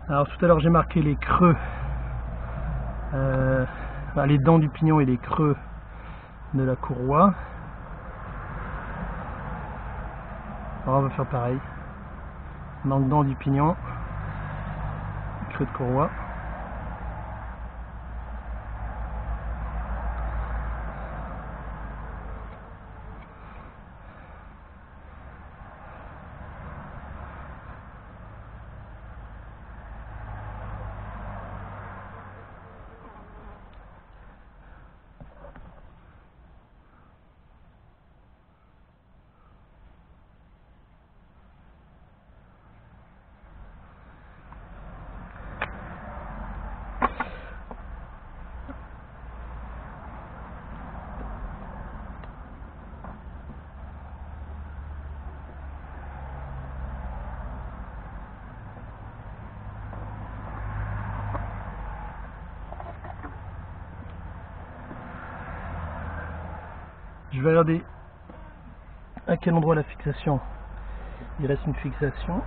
Alors tout à l'heure j'ai marqué les creux, les dents du pignon et les creux de la courroie. Alors on va faire pareil. Dans le dent du pignon, creux de courroie. Je vais regarder à quel endroit la fixation, il reste une fixation.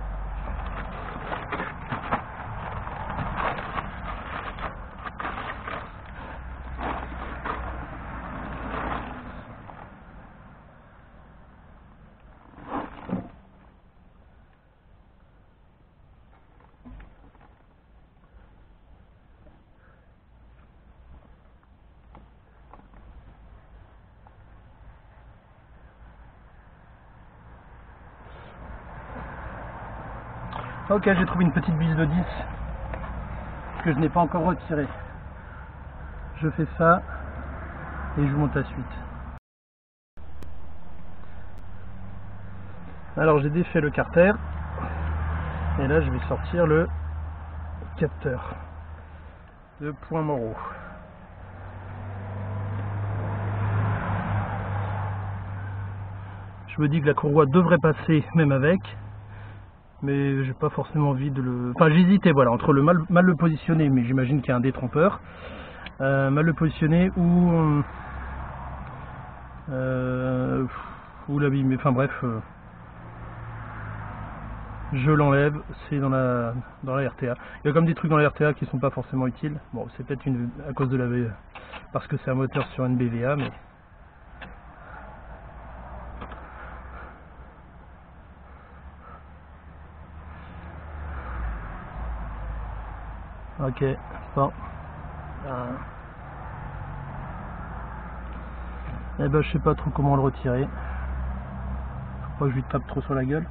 Ok, j'ai trouvé une petite vis de 10 que je n'ai pas encore retirée. Je fais ça et je vous montre la suite. Alors j'ai défait le carter et là je vais sortir le capteur de point Moreau. Je me dis que la courroie devrait passer même avec, mais j'ai pas forcément envie de le... Enfin j'hésitais voilà, entre le mal le positionner, mais j'imagine qu'il y a un détrompeur, mal le positionner ou l'abîmer, enfin bref, je l'enlève, c'est dans la RTA. Il y a comme des trucs dans la RTA qui sont pas forcément utiles, bon c'est peut-être à cause de la parce que c'est un moteur sur NBVA, mais... Ok, bon. Eh ben je sais pas trop comment le retirer. Faut pas que je lui tape trop sur la gueule.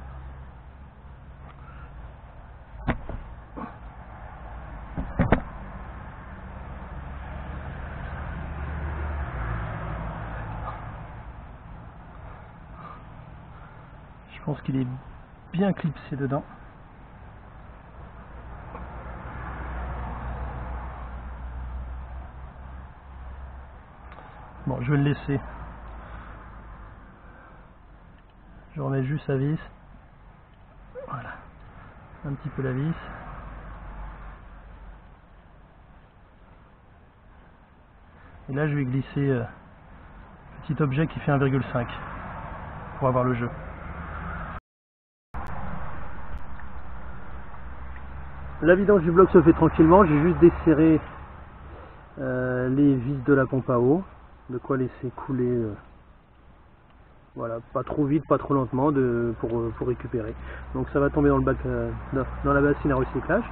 Je pense qu'il est bien clipsé dedans. Bon, je vais le laisser. Je remets juste la vis. Voilà. Un petit peu la vis. Et là, je vais glisser un petit objet qui fait 1,5 pour avoir le jeu. La vidange du bloc se fait tranquillement. J'ai juste desserré les vis de la pompe à eau. De quoi laisser couler... voilà, pas trop vite, pas trop lentement pour récupérer. Donc ça va tomber dans le bac, dans la bassine à recyclage.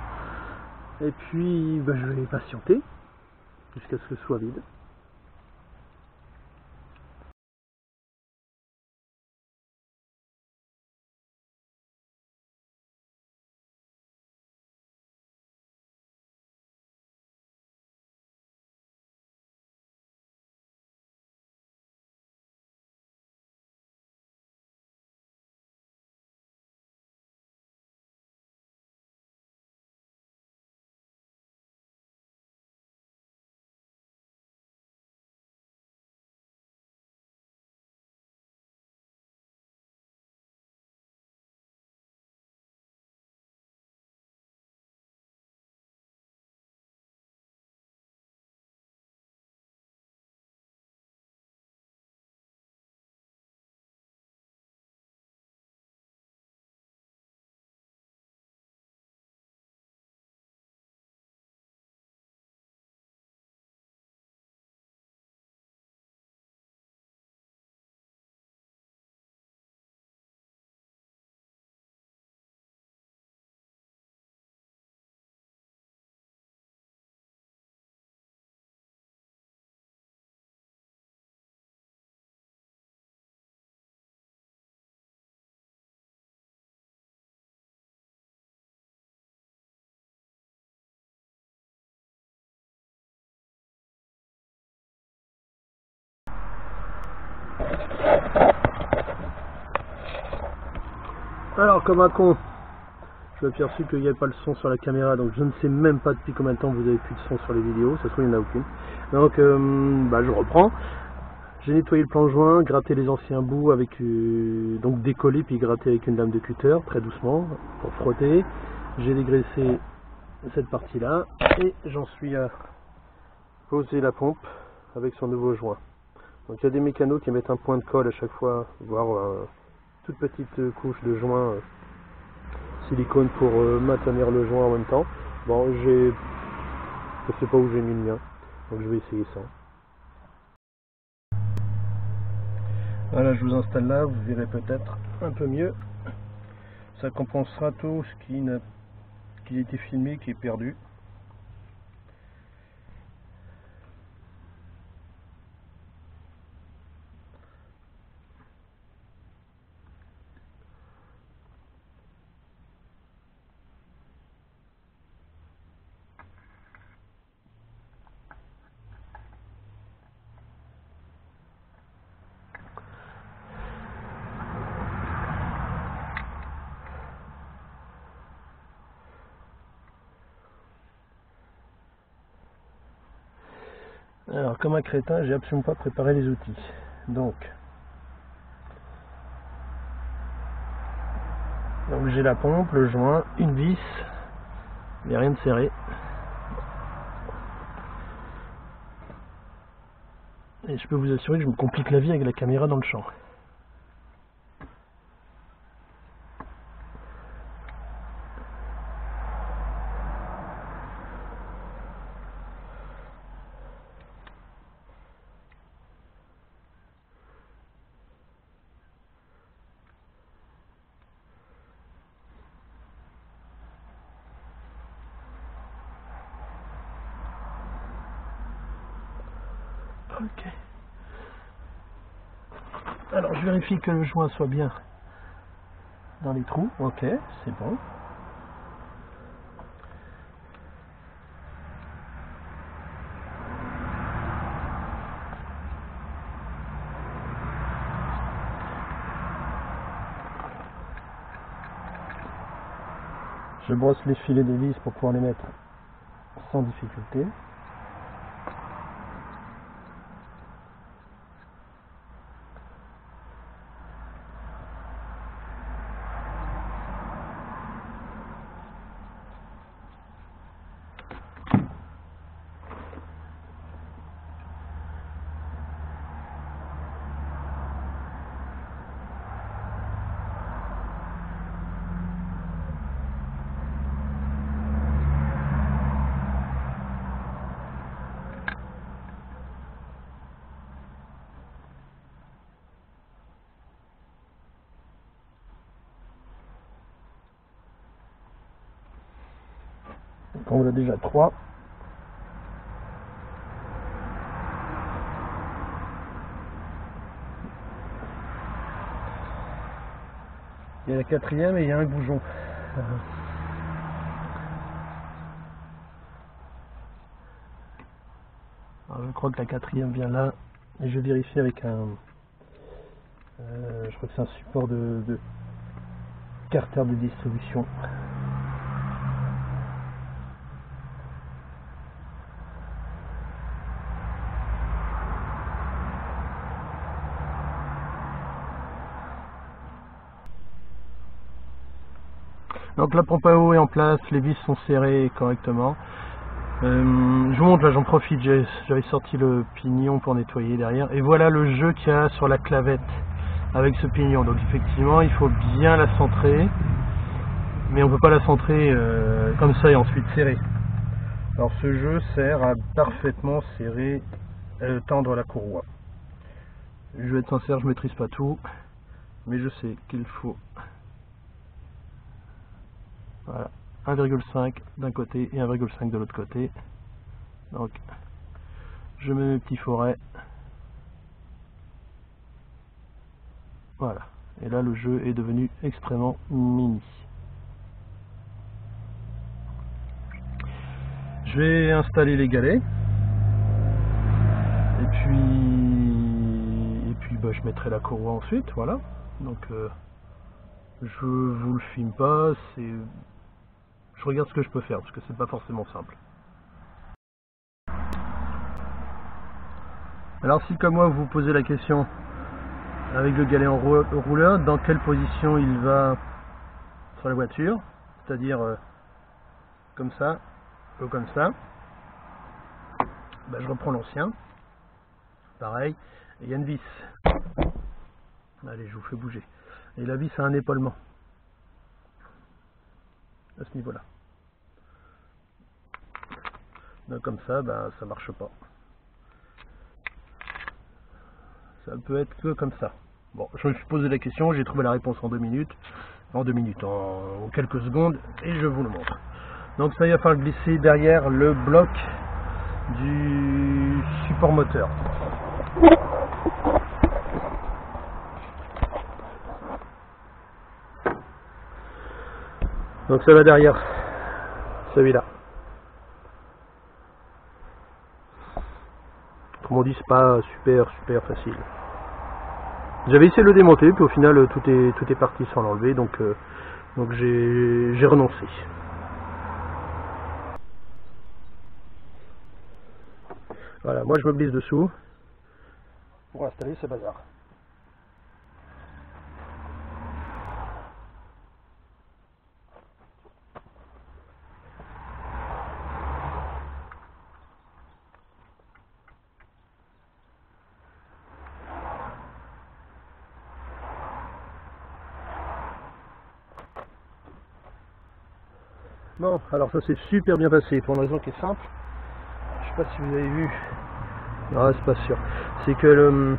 Et puis je vais patienter jusqu'à ce que ce soit vide. Alors comme un con, je me suis aperçu qu'il n'y avait pas le son sur la caméra, donc je ne sais même pas depuis combien de temps vous avez plus de son sur les vidéos, ça se trouve il n'y en a aucune. Donc je reprends. J'ai nettoyé le plan joint, gratté les anciens bouts avec donc décollé puis gratté avec une lame de cutter très doucement pour frotter. J'ai dégraissé cette partie là et j'en suis à poser la pompe avec son nouveau joint. Donc il y a des mécanos qui mettent un point de colle à chaque fois, voire toute petite couche de joint silicone pour maintenir le joint en même temps. Bon, je sais pas où j'ai mis le mien, donc je vais essayer ça. Voilà, je vous installe là, vous verrez peut-être un peu mieux. Ça compensera tout ce qui a été filmé, qui est perdu. Alors, comme un crétin, j'ai absolument pas préparé les outils. Donc j'ai la pompe, le joint, une vis, mais rien de serré. Et je peux vous assurer que je me complique la vie avec la caméra dans le champ. Ok. Alors je vérifie que le joint soit bien dans les trous. Ok, c'est bon. Je brosse les filets des vis pour pouvoir les mettre sans difficulté. Donc on en a déjà 3. Il y a la 4e et il y a un bougeon. Alors je crois que la 4e vient là. Et je vérifie avec un... je crois que c'est un support de carter de distribution. Donc la pompe à eau est en place, les vis sont serrées correctement. Je vous montre, là j'en profite, j'avais sorti le pignon pour nettoyer derrière. Et voilà le jeu qu'il y a sur la clavette avec ce pignon. Donc effectivement il faut bien la centrer. Mais on ne peut pas la centrer comme ça et ensuite serrer. Alors ce jeu sert à parfaitement serrer, tendre la courroie. Je vais être sincère, je ne maîtrise pas tout. Mais je sais qu'il faut... Voilà, 1,5 d'un côté et 1,5 de l'autre côté. Donc, je mets mes petits forets. Voilà. Et là, le jeu est devenu extrêmement mini. Je vais installer les galets. Et puis je mettrai la courroie ensuite, voilà. Donc je vous le filme pas, je regarde ce que je peux faire parce que c'est pas forcément simple. Alors si comme moi vous vous posez la question avec le galet en rouleur, dans quelle position il va sur la voiture, c'est-à-dire comme ça ou comme ça, ben, je reprends l'ancien, pareil, et il y a une vis. Allez, je vous fais bouger. Et la vis a un épaulement à ce niveau-là. Donc comme ça, ben, ça marche pas. Ça peut être que comme ça. Bon, je me suis posé la question, j'ai trouvé la réponse en 2 minutes. En quelques secondes, et je vous le montre. Donc ça, il va falloir glisser derrière le bloc du support moteur. Donc ça va derrière celui-là. Comme on dit, c'est pas super facile. J'avais essayé de le démonter, puis au final tout est parti sans l'enlever, donc j'ai renoncé. Voilà, moi je me glisse dessous pour installer ce bazar. Bon, alors ça s'est super bien passé pour une raison qui est simple. Je sais pas si vous avez vu. Non, c'est pas sûr. C'est que le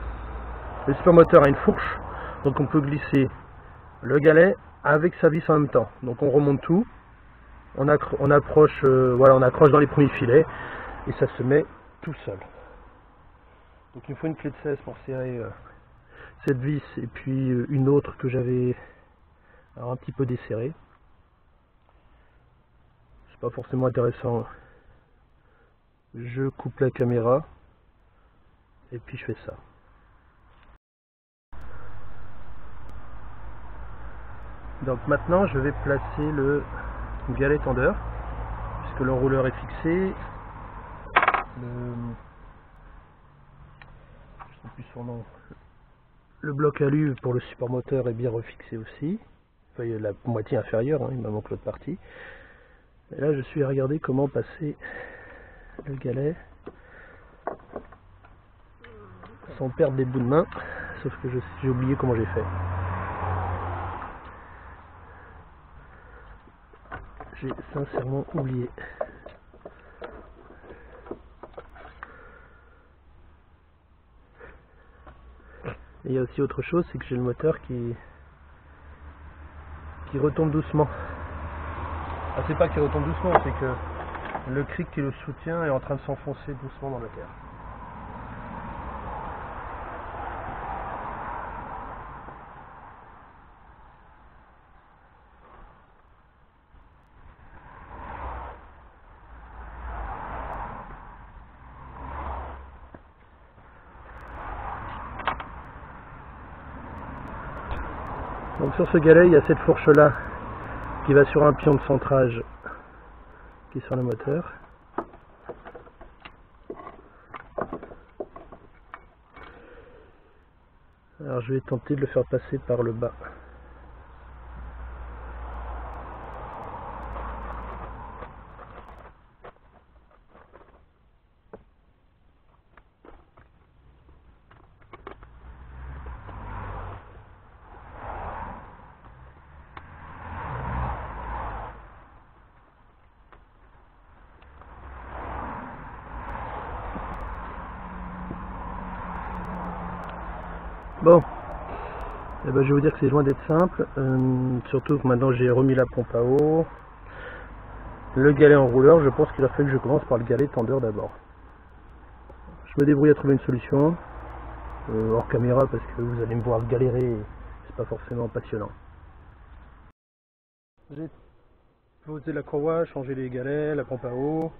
support moteur a une fourche, donc on peut glisser le galet avec sa vis en même temps. Donc on remonte tout, on approche, voilà, on accroche dans les premiers filets et ça se met tout seul. Donc il me faut une clé de 16 pour serrer cette vis et puis une autre que j'avais un petit peu desserrée. C'est pas forcément intéressant. Je coupe la caméra et puis je fais ça. Donc maintenant je vais placer le galet tendeur puisque l'enrouleur est fixé. Je sais plus son nom. Le bloc alu pour le support moteur est bien refixé aussi. Enfin, il y a la moitié inférieure, hein, il me manque l'autre partie. Et là je suis à regarder comment passer le galet sans perdre des bouts de main, sauf que j'ai oublié comment j'ai fait. J'ai sincèrement oublié. Et il y a aussi autre chose, c'est que j'ai le moteur qui retombe doucement. Ah, c'est pas qu'il retombe doucement, c'est que le cric qui le soutient est en train de s'enfoncer doucement dans la terre. Donc sur ce galet, il y a cette fourche là qui va sur un pion de centrage qui est sur le moteur. Alors je vais tenter de le faire passer par le bas. Bon, eh ben, je vais vous dire que c'est loin d'être simple, surtout que maintenant j'ai remis la pompe à eau, le galet enrouleur. Je pense qu'il a fallu que je commence par le galet tendeur d'abord. Je me débrouille à trouver une solution, hors caméra parce que vous allez me voir galérer, c'est pas forcément passionnant. J'ai posé la courroie, changé les galets, la pompe à eau,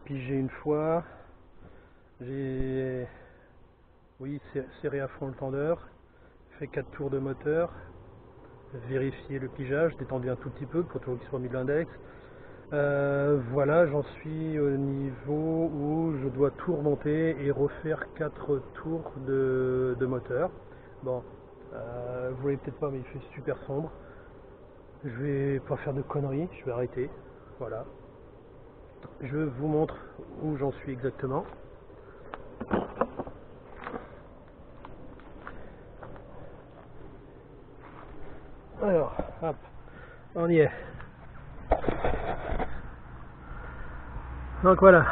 pigé une fois, j'ai Oui, serrer à fond le tendeur, fait 4 tours de moteur, vérifier le pigeage, détendu un tout petit peu pour toujours qu'il soit mis de l'index. Voilà, j'en suis au niveau où je dois tout remonter et refaire 4 tours de moteur. Bon, vous voyez peut-être pas, mais il fait super sombre. Je vais pas faire de conneries, je vais arrêter. Voilà. Je vous montre où j'en suis exactement. Alors, hop, on y est. Donc voilà,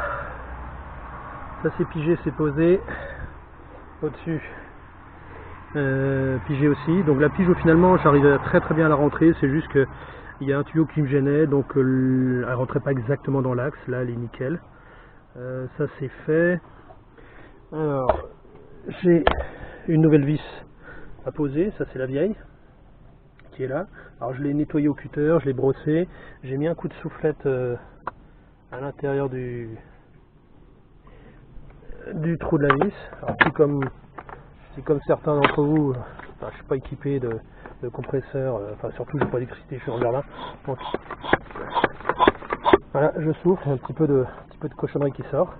ça c'est pigé, c'est posé. Au-dessus, pigé aussi. Donc la pige, finalement, j'arrive très bien à la rentrer. C'est juste que il y a un tuyau qui me gênait, donc elle rentrait pas exactement dans l'axe. Là, elle est nickel. Ça c'est fait. Alors, j'ai une nouvelle vis à poser. Ça c'est la vieille qui est là. Alors je l'ai nettoyé au cutter, je l'ai brossé. J'ai mis un coup de soufflette à l'intérieur du trou de la vis. Alors si comme certains d'entre vous, je ne suis pas équipé de compresseur, enfin surtout j'ai pas d'électricité, je suis en jardin. Donc voilà, je souffle, il y a un petit peu de cochonnerie qui sort.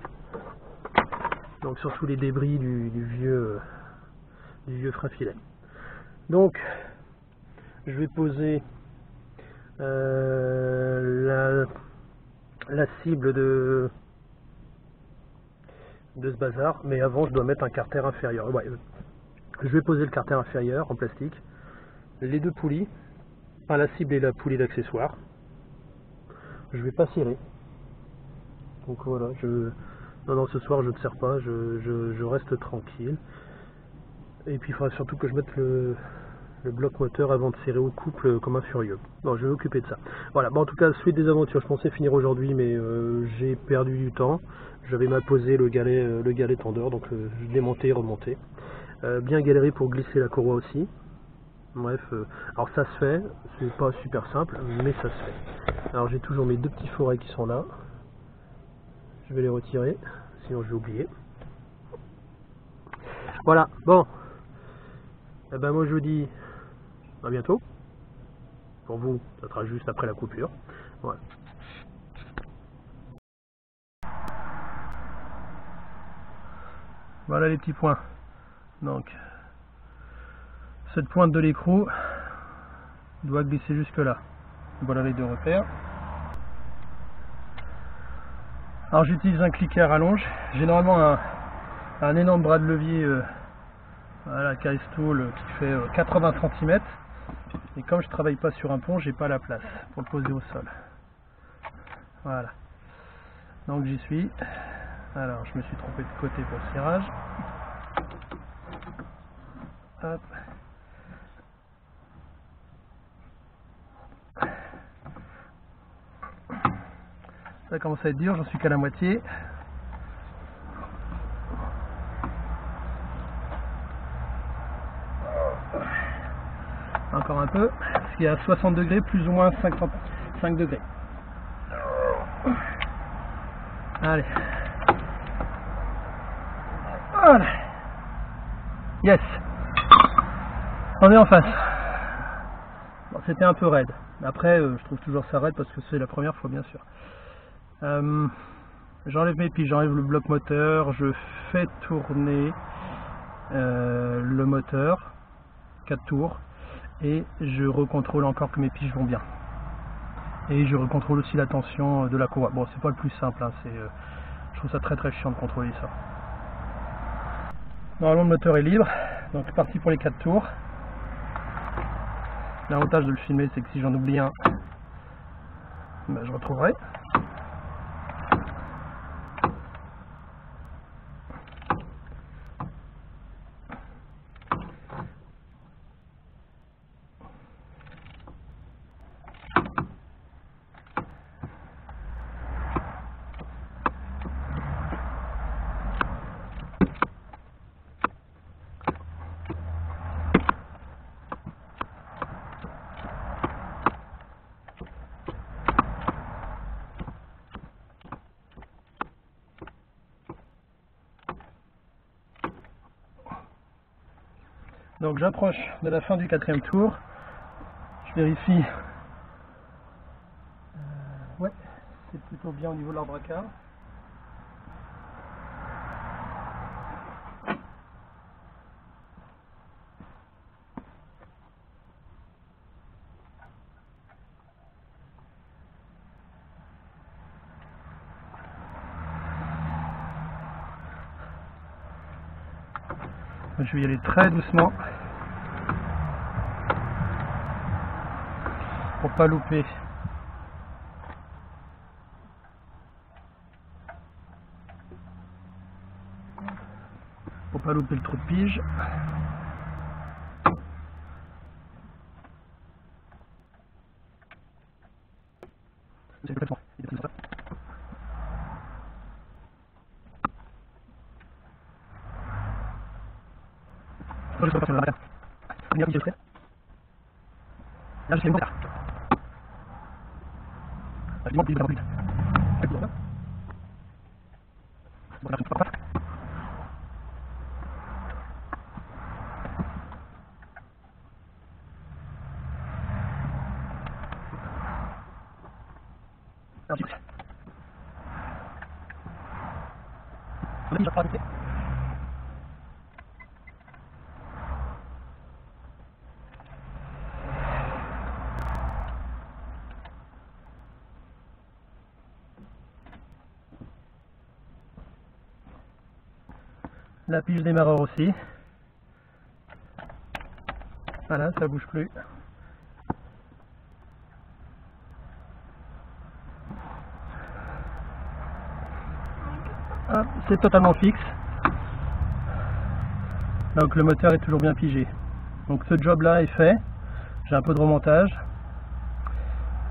Donc surtout les débris du vieux frein filet. Donc je vais poser la cible de ce bazar, mais avant je dois mettre un carter inférieur. Ouais, je vais poser le carter inférieur en plastique, les deux poulies, la cible et la poulie d'accessoire. Je vais pas serrer. Donc voilà, non, ce soir je ne serre pas, je reste tranquille. Et puis il faudra surtout que je mette le bloc moteur avant de serrer au couple comme un furieux. Non, je vais m'occuper de ça. Voilà, bon, en tout cas, suite des aventures, je pensais finir aujourd'hui, mais j'ai perdu du temps. J'avais mal posé le galet tendeur, donc je démontais et remontais. Bien galéré pour glisser la courroie aussi. Bref, alors ça se fait, c'est pas super simple, mais ça se fait. Alors j'ai toujours mes deux petits forêts qui sont là. Je vais les retirer, sinon je vais oublier. Voilà, bon. Eh ben moi je vous dis à bientôt. Pour vous, ça sera juste après la coupure. Voilà. Voilà les petits points. Donc, cette pointe de l'écrou doit glisser jusque là. Voilà les deux repères. Alors j'utilise un cliquet à rallonge. J'ai normalement un énorme bras de levier voilà, Caristool qui fait 80 cm. Et comme je travaille pas sur un pont, j'ai pas la place pour le poser au sol. Voilà. Donc j'y suis. Alors je me suis trompé de côté pour le serrage. Hop. Ça commence à être dur, j'en suis qu'à la moitié. Encore un peu, parce qu'il y a 60 degrés, plus ou moins 55 degrés. Allez. Voilà. Yes. On est en face. Bon, c'était un peu raide. Après, je trouve toujours ça raide parce que c'est la première fois, bien sûr. J'enlève mes piges, j'enlève le bloc moteur, je fais tourner le moteur, 4 tours, et je recontrôle encore que mes piges vont bien. Et je recontrôle aussi la tension de la courroie. Bon, c'est pas le plus simple, hein, je trouve ça très chiant de contrôler ça. Normalement le moteur est libre, donc c'est parti pour les 4 tours. L'avantage de le filmer, c'est que si j'en oublie un, ben, je retrouverai. Donc j'approche de la fin du 4e tour. Je vérifie. Ouais, c'est plutôt bien au niveau de l'arbre à quart. Je vais y aller très doucement pour pas louper le trou de pige. La pige démarreur aussi. Voilà, ça bouge plus. C'est totalement fixe. Donc le moteur est toujours bien pigé. Donc ce job là est fait. J'ai un peu de remontage.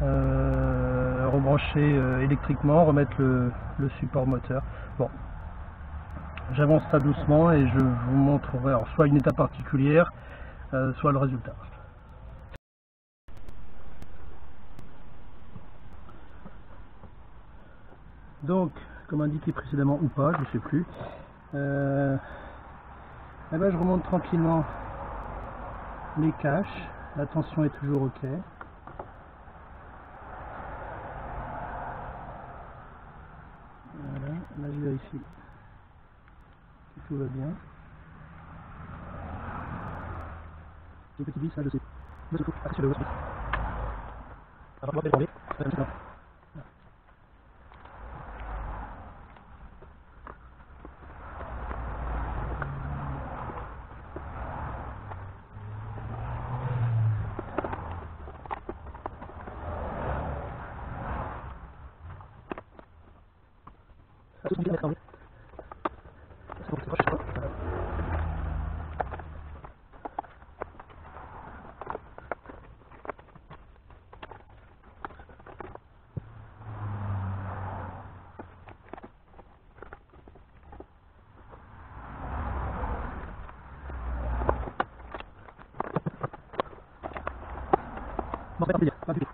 Rebrancher électriquement, remettre le support moteur. Bon. J'avance ça doucement et je vous montrerai alors, soit une étape particulière, soit le résultat. Donc, comme indiqué précédemment ou pas, je ne sais plus, je remonte tranquillement les caches, la tension est toujours ok. Voilà, là je vérifie que tout va bien. J'ai une petite vis là, je sais. Là, je trouve sur le USB. Alors, on va tomber. Non, pas plus bien, pas plus bien.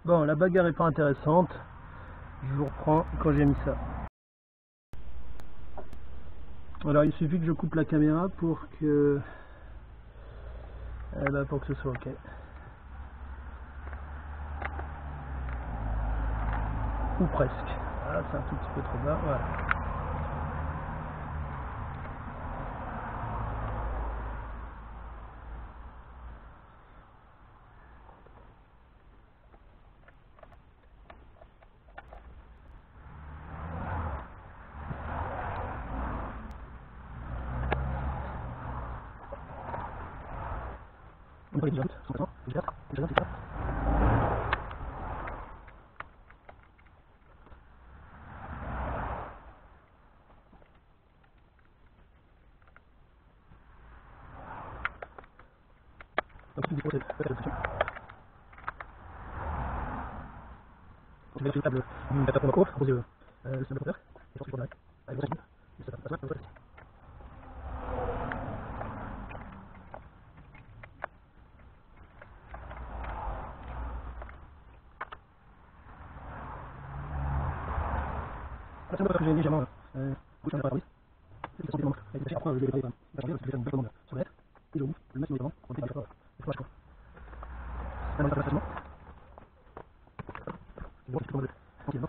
Bon, la bagarre est pas intéressante. Je vous reprends quand j'ai mis ça. Alors il suffit que je coupe la caméra pour que ce soit ok. Ou presque. Voilà, c'est un tout petit peu trop bas. Voilà. On peut les dire, vais mettre une table, une table pour poser le sable compteur, et ensuite je reviendrai avec le reste et ça va passer. La seconde fois que j'ai légèrement bouché par la police, c'est qu'ils sont tellement avec les après je vais les changer parce que je vais faire une commande sur l'aide et je ouvre le maximum évidemment pour le fromage chaud. Maintenant ça passe facilement. Je vois que je commande tranquillement.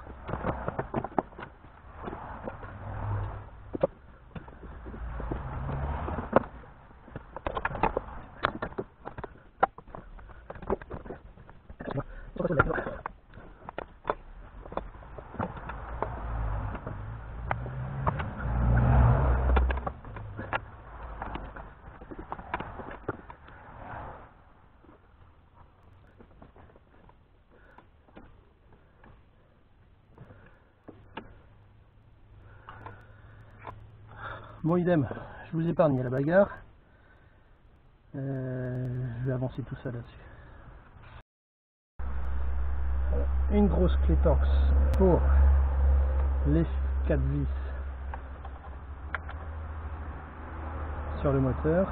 Bon, idem, je vous épargne la bagarre. Je vais avancer tout ça là-dessus. Une grosse clé Torx pour les 4 vis sur le moteur.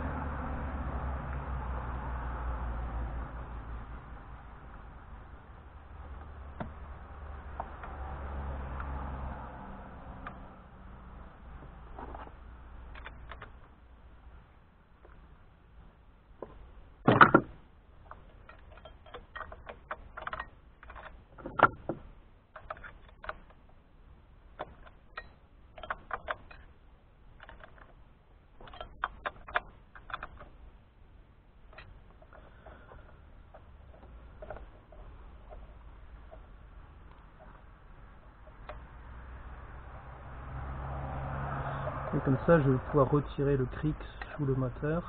Et comme ça, je vais pouvoir retirer le cric sous le moteur.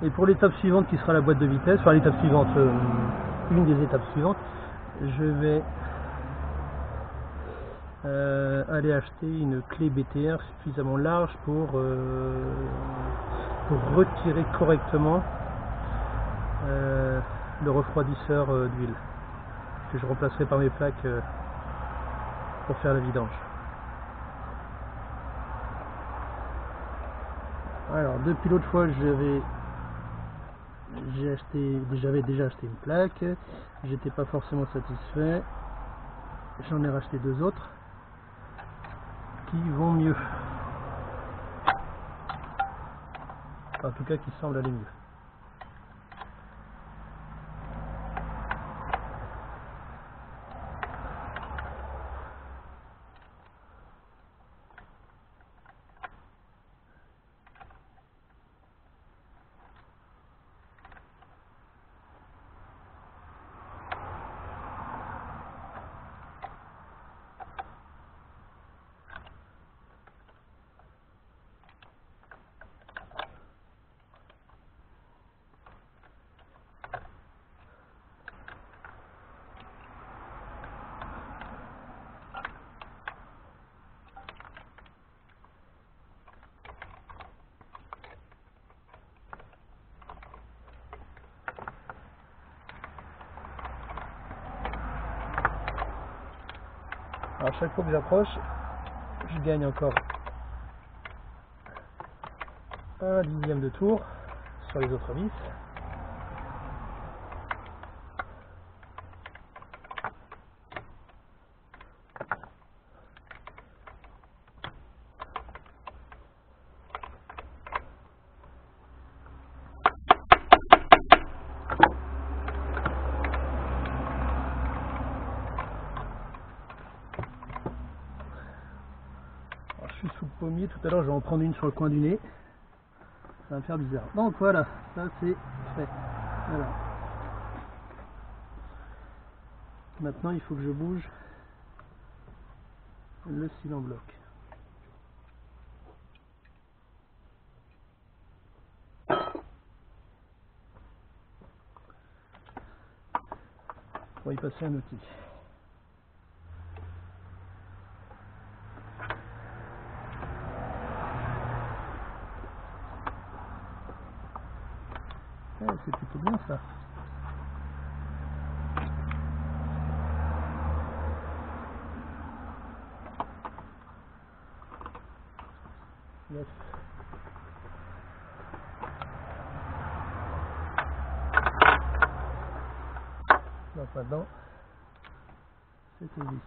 Et pour l'étape suivante qui sera la boîte de vitesse, enfin l'étape suivante, une des étapes suivantes, je vais aller acheter une clé BTR suffisamment large pour retirer correctement le refroidisseur d'huile que je remplacerai par mes plaques pour faire la vidange. Alors depuis l'autre fois j'avais déjà acheté une plaque, j'étais pas forcément satisfait, j'en ai racheté 2 autres qui vont mieux, en tout cas qui semblent aller mieux. Alors chaque fois que j'approche, je gagne encore 1/10 de tour sur les autres vis. Je suis sous le pommier, tout à l'heure je vais en prendre une sur le coin du nez. Ça va me faire bizarre. Donc voilà, ça c'est fait. Voilà. Maintenant il faut que je bouge le cyle en bloc. On va y passer un outil. Ouais, c'est plutôt bien ça. Yes. Donc maintenant, c'était lisse.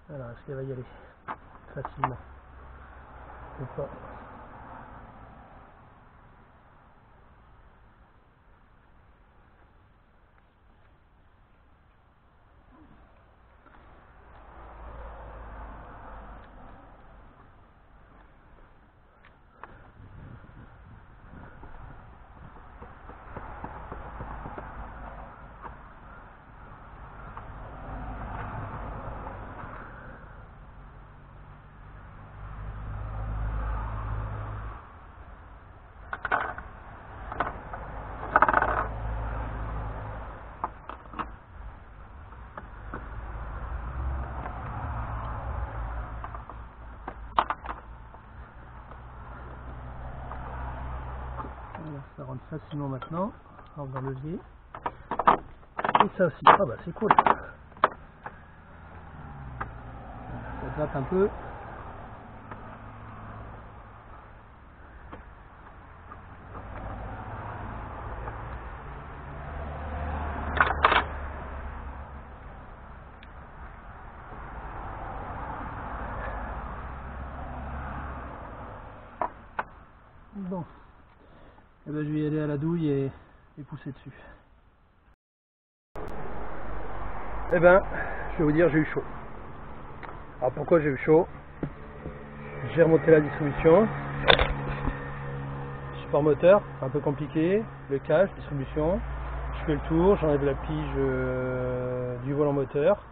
Alors, est-ce qu'elle va y aller facilement ou pas? Voilà, ça rentre facilement maintenant, rentre dans le levier. Et ça aussi, ah bah c'est cool. Ça gratte un peu. Bon, et ben, je vais y aller à la douille et pousser dessus. Eh ben, je vais vous dire, j'ai eu chaud. Alors pourquoi j'ai eu chaud? J'ai remonté la distribution. Support moteur, un peu compliqué. Le cache, distribution. Je fais le tour, j'enlève la pige du volant moteur.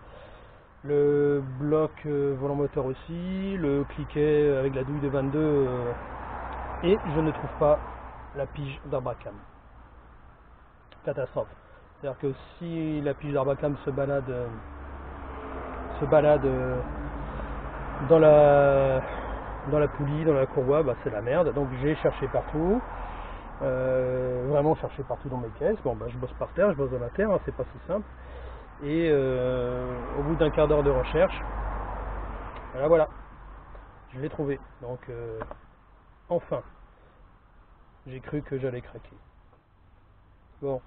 Le bloc volant moteur aussi. Le cliquet avec la douille de 22. Et je ne trouve pas la pige d'Arbacam. Catastrophe. C'est-à-dire que si la pige d'Arbacam se balade dans la poulie, dans la courroie, bah c'est la merde. Donc j'ai cherché partout, vraiment cherché partout dans mes caisses. Bon, bah je bosse par terre, je bosse dans la terre, hein, c'est pas si simple. Et au bout d'un quart d'heure de recherche, voilà, je l'ai trouvé. Donc enfin, j'ai cru que j'allais craquer. Bon,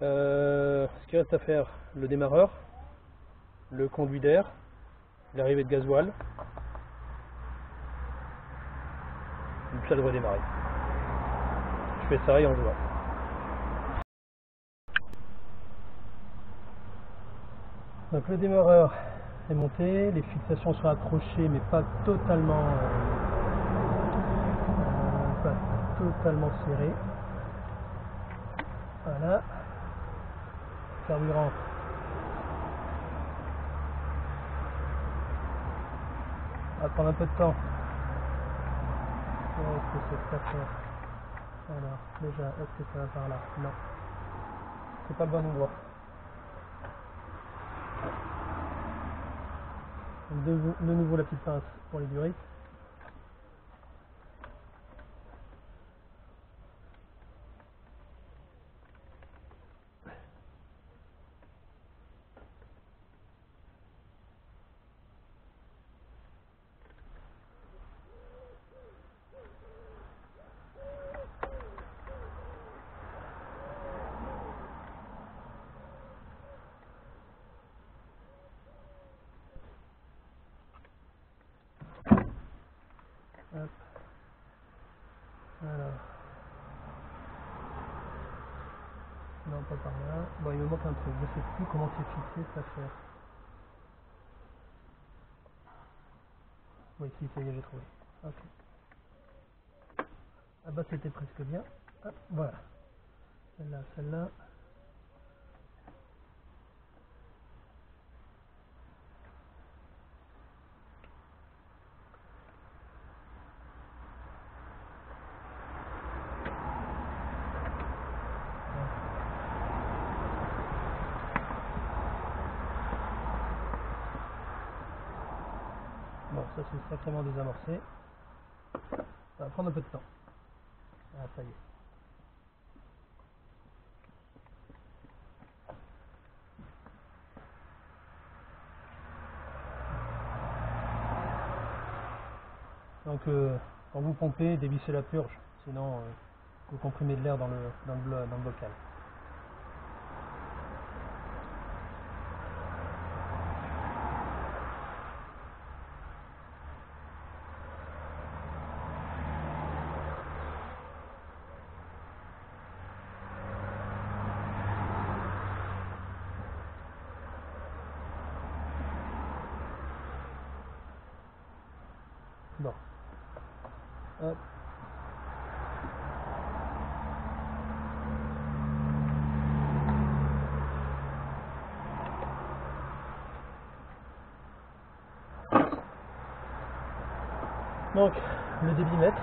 ce qu'il reste à faire, le démarreur, le conduit d'air, l'arrivée de gasoil, et puis ça devrait démarrer. Je fais ça et on se voit. Donc le démarreur est monté, les fixations sont accrochées mais pas totalement serrées. Voilà. Carburant. On va prendre un peu de temps. Est-ce que c'est ça faire? Alors, déjà, est-ce que ça va par là? Non. C'est pas le bon endroit. De nouveau la petite pince pour les durées. Hop. Alors. Non, pas par là. Bon, il me manque un truc. Je sais plus comment c'est fixé cette affaire. Oui, si, ça y est, j'ai trouvé. Ok. Ah bah, c'était presque bien. Hop, voilà. Celle-là. Bon, ça c'est sacrément désamorcé. Ça va prendre un peu de temps. Ah, ça y est. Donc quand vous pompez, dévissez la purge, sinon vous comprimez de l'air dans le bocal. Bon. Hop. Donc, le débitmètre,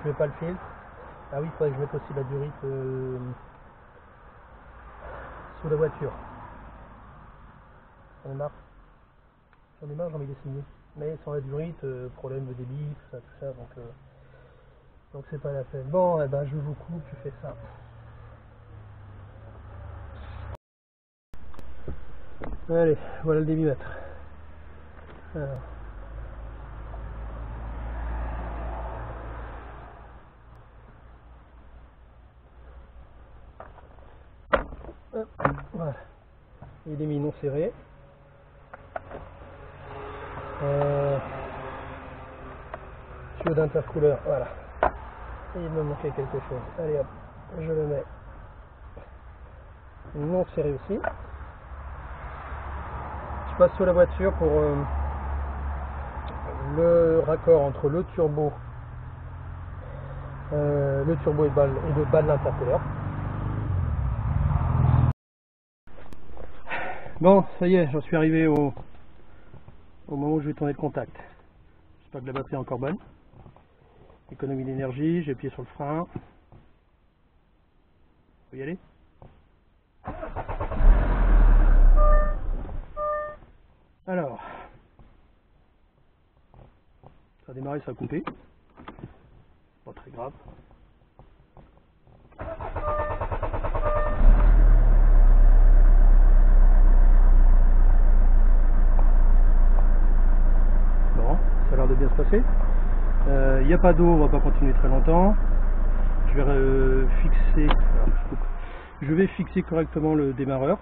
je mets pas le filtre. Ah oui, il faudrait que je mette aussi la durite sous la voiture. J'en ai marre, j'ai envie d'essayer. Mais sans la durite, problème de débit, tout ça, donc c'est pas la peine. Bon, eh ben, je vous coupe, je fais ça. Allez, voilà le débitmètre. Alors. Hop, voilà. Il est mis non serré. Tuyau d'intercouleur, voilà. Et il me manquait quelque chose. Allez hop, je le mets non serré aussi. Je passe sur la voiture pour le raccord entre le turbo et le bas de l'intercouleur. Bon, ça y est, j'en suis arrivé au moment où je vais tourner le contact. J'espère que la batterie est encore bonne. Économie d'énergie, j'ai appuyé sur le frein. Faut y aller. Alors, ça a démarré, ça a coupé. Pas très grave. Bon, ça a l'air de bien se passer. Il n'y a pas d'eau, on va pas continuer très longtemps. Je vais fixer, alors, je vais fixer correctement le démarreur.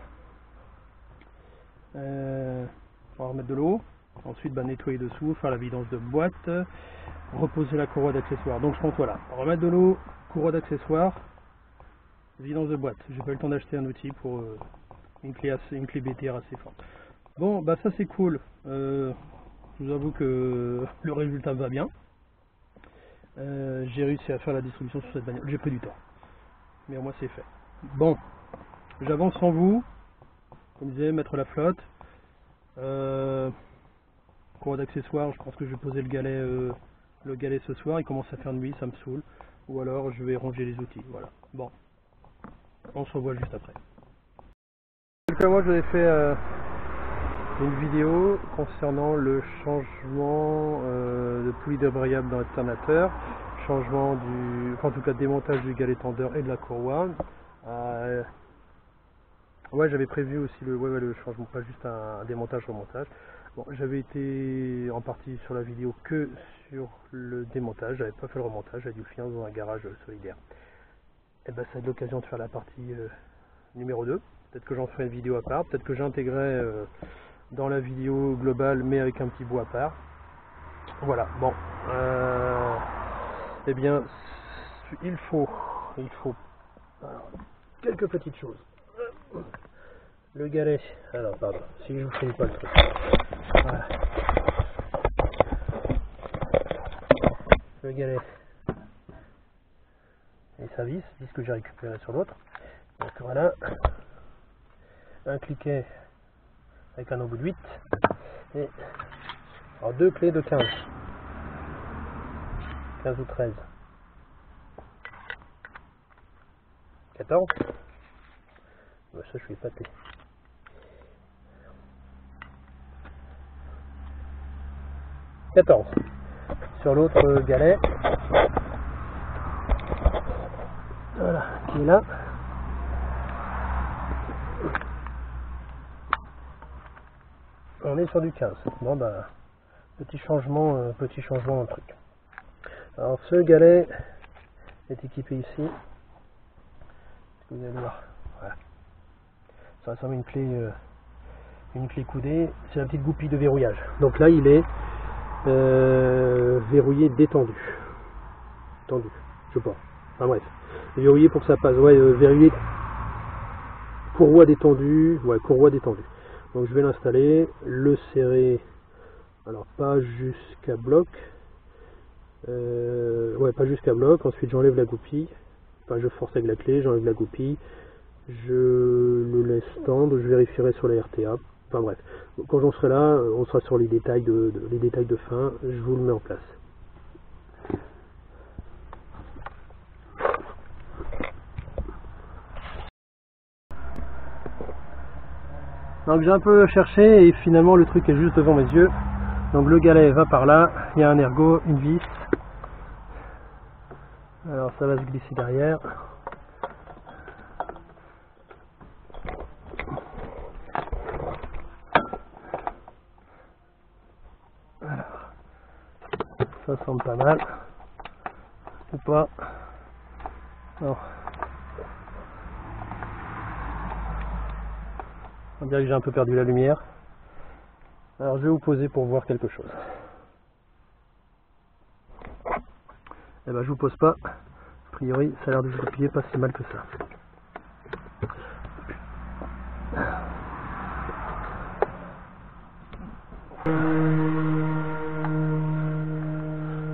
On va remettre de l'eau. Ensuite, nettoyer dessous, faire la vidange de boîte, reposer la courroie d'accessoires. Donc je compte, voilà, remettre de l'eau, courroie d'accessoires, vidange de boîte. J'ai pas eu le temps d'acheter un outil pour une clé BTR assez forte. Bon, bah ça c'est cool. Je vous avoue que le résultat va bien. J'ai réussi à faire la distribution sur cette bagnole. J'ai pris du temps, mais au moins c'est fait. Bon, j'avance sans vous. Comme je disais, mettre la flotte. Courroie d'accessoires, je pense que je vais poser le galet ce soir. Il commence à faire nuit, ça me saoule. Ou alors je vais ranger les outils. Voilà. Bon, on se revoit juste après. Quelques mois, j'avais fait une vidéo concernant le changement de poulie débrayable dans l'alternateur, changement en tout cas démontage du galet tendeur et de la courroie. Ouais, j'avais prévu aussi le changement, pas juste un démontage remontage. Bon, j'avais été en partie sur la vidéo que sur le démontage, j'avais pas fait le remontage, j'avais dû le finir dans un garage solidaire. Et ben ça a l'occasion de faire la partie numéro 2. Peut-être que j'en ferai une vidéo à part, peut-être que j'intégrerai dans la vidéo globale mais avec un petit bout à part. Voilà, bon. Eh bien, il faut alors, quelques petites choses. Le galet, alors pardon, si je vous filme pas le truc. Voilà. Le galet et sa vis que j'ai récupéré sur l'autre. Donc voilà. Un cliquet avec un embout de 8 et alors deux clés de 15 ou 13 14 ben ça je suis épaté. Sur l'autre galet, voilà, qui est là. On est sur du 15. Bon bah Petit changement dans le truc. Alors ce galet est équipé ici. Vous allez voir. Voilà. Ça ressemble à une clé coudée. C'est la petite goupille de verrouillage. Donc là il est verrouillé détendu. Tendu, je pense. Enfin bref. Verrouillé pour que ça passe. Ouais, verrouillé. Courroie détendue. Ouais, courroie détendue. Donc je vais l'installer, le serrer. Alors pas jusqu'à bloc. Ouais, pas jusqu'à bloc. Ensuite j'enlève la goupille. Enfin je force avec la clé, j'enlève la goupille. Je le laisse tendre, je vérifierai sur la RTA. Enfin bref, quand j'en serai là, on sera sur les détails de fin, je vous le mets en place. Donc j'ai un peu cherché et finalement le truc est juste devant mes yeux. Donc le galet va par là, il y a un ergot, une vis. Alors ça va se glisser derrière. Alors, ça semble pas mal. Ou pas. Non. On dirait que j'ai un peu perdu la lumière. Alors je vais vous poser pour voir quelque chose. Eh ben je vous pose pas. A priori ça a l'air de se goupiller pas si mal que ça.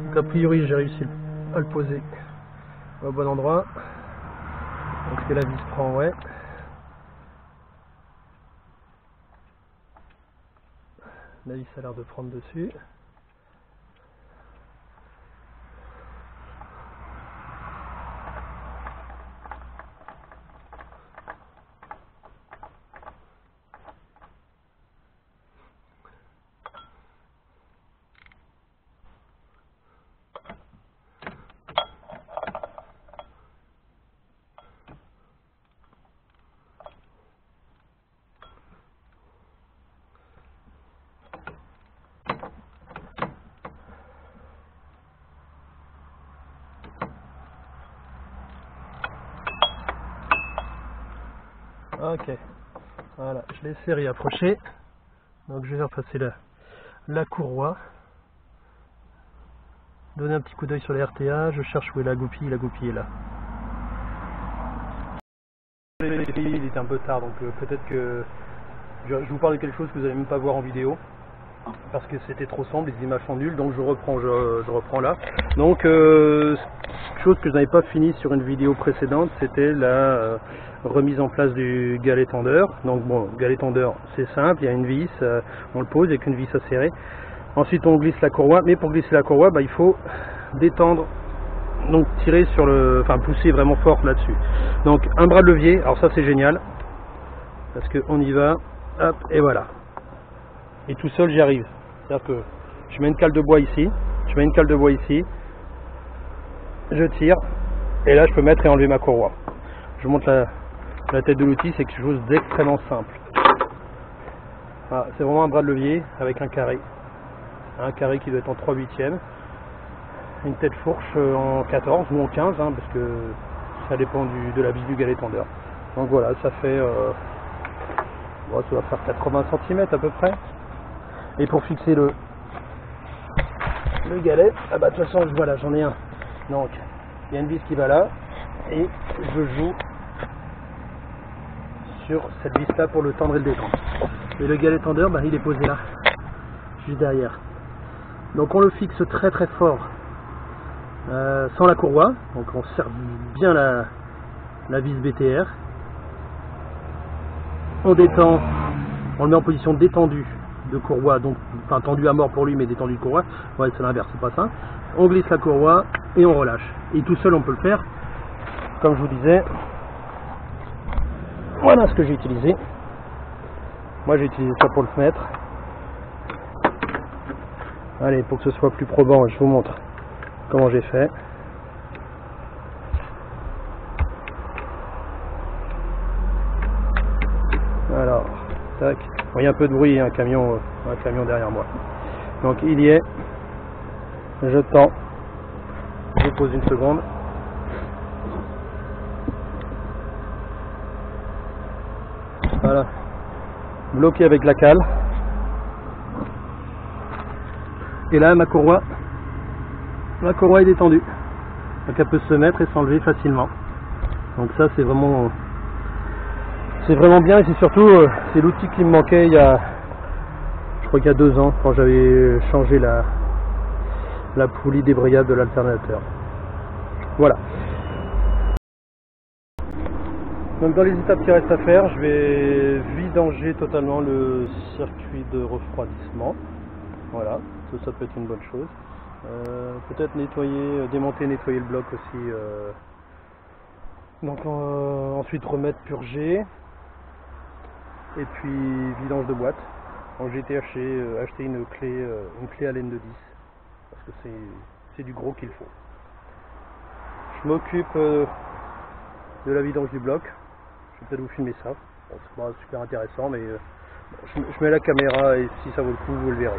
Donc a priori j'ai réussi à le poser au bon endroit. Donc que la vis prend, ouais. La vis a l'air de prendre dessus. Ok, voilà, je l'ai serré approché. Donc je vais faire passer la courroie. Donner un petit coup d'œil sur la RTA, je cherche où est la goupille est là. Il est un peu tard, donc peut-être que je vous parle de quelque chose que vous n'allez même pas voir en vidéo. Parce que c'était trop sombre, les images sont nulles, donc je reprends là. Donc, chose que je n'avais pas fini sur une vidéo précédente, c'était la remise en place du galet tendeur. Donc bon, galet tendeur, c'est simple, il y a une vis, on le pose avec une vis à serrer. Ensuite on glisse la courroie, mais pour glisser la courroie, il faut détendre, donc tirer sur le, enfin pousser vraiment fort là-dessus. Donc un bras de levier, alors ça c'est génial, parce qu'on y va, hop, et voilà. Et tout seul j'y arrive. C'est-à-dire que je mets une cale de bois ici, je tire, et là je peux mettre et enlever ma courroie. Je monte la tête de l'outil, c'est quelque chose d'extrêmement simple. Voilà, c'est vraiment un bras de levier avec un carré. Un carré qui doit être en 3/8. Une tête fourche en 14 ou en 15, hein, parce que ça dépend de la vis du galet tendeur. Donc voilà, ça fait bon, ça va faire 80 cm à peu près. Et pour fixer le galet, ah bah de toute façon voilà, j'en ai un. Donc il y a une vis qui va là et je joue sur cette vis là pour le tendre et le détendre. Et le galet tendeur, il est posé là, juste derrière. Donc on le fixe très très fort sans la courroie, donc on serre bien la vis BTR. On détend, on le met en position détendue de courroie, donc enfin tendu à mort pour lui mais détendu de courroie, ouais c'est l'inverse, c'est pas ça. On glisse la courroie et on relâche, et tout seul on peut le faire, comme je vous disais. Voilà ce que j'ai utilisé. Moi j'ai utilisé ça pour le mettre. Allez, pour que ce soit plus probant, je vous montre comment j'ai fait. Alors, tac. Bon, il y a un peu de bruit, un camion derrière moi. Donc il y est. Je tends. Je pose une seconde. Voilà. Bloqué avec la cale. Et là ma courroie est détendue. Donc elle peut se mettre et s'enlever facilement. Donc ça c'est vraiment bien, et c'est surtout c'est l'outil qui me manquait je crois qu'il y a 2 ans, quand j'avais changé la poulie débrayable de l'alternateur. Voilà. Donc dans les étapes qui restent à faire, je vais vidanger totalement le circuit de refroidissement. Voilà, ça peut être une bonne chose. Peut-être démonter, nettoyer le bloc aussi. Donc ensuite remettre, purger. Et puis vidange de boîte. Donc j'ai été acheter une clé à laine de 10. Parce que c'est du gros qu'il faut. Je m'occupe de la vidange du bloc. Je vais peut-être vous filmer ça. Bon, c'est pas super intéressant, mais je mets la caméra et si ça vaut le coup, vous le verrez.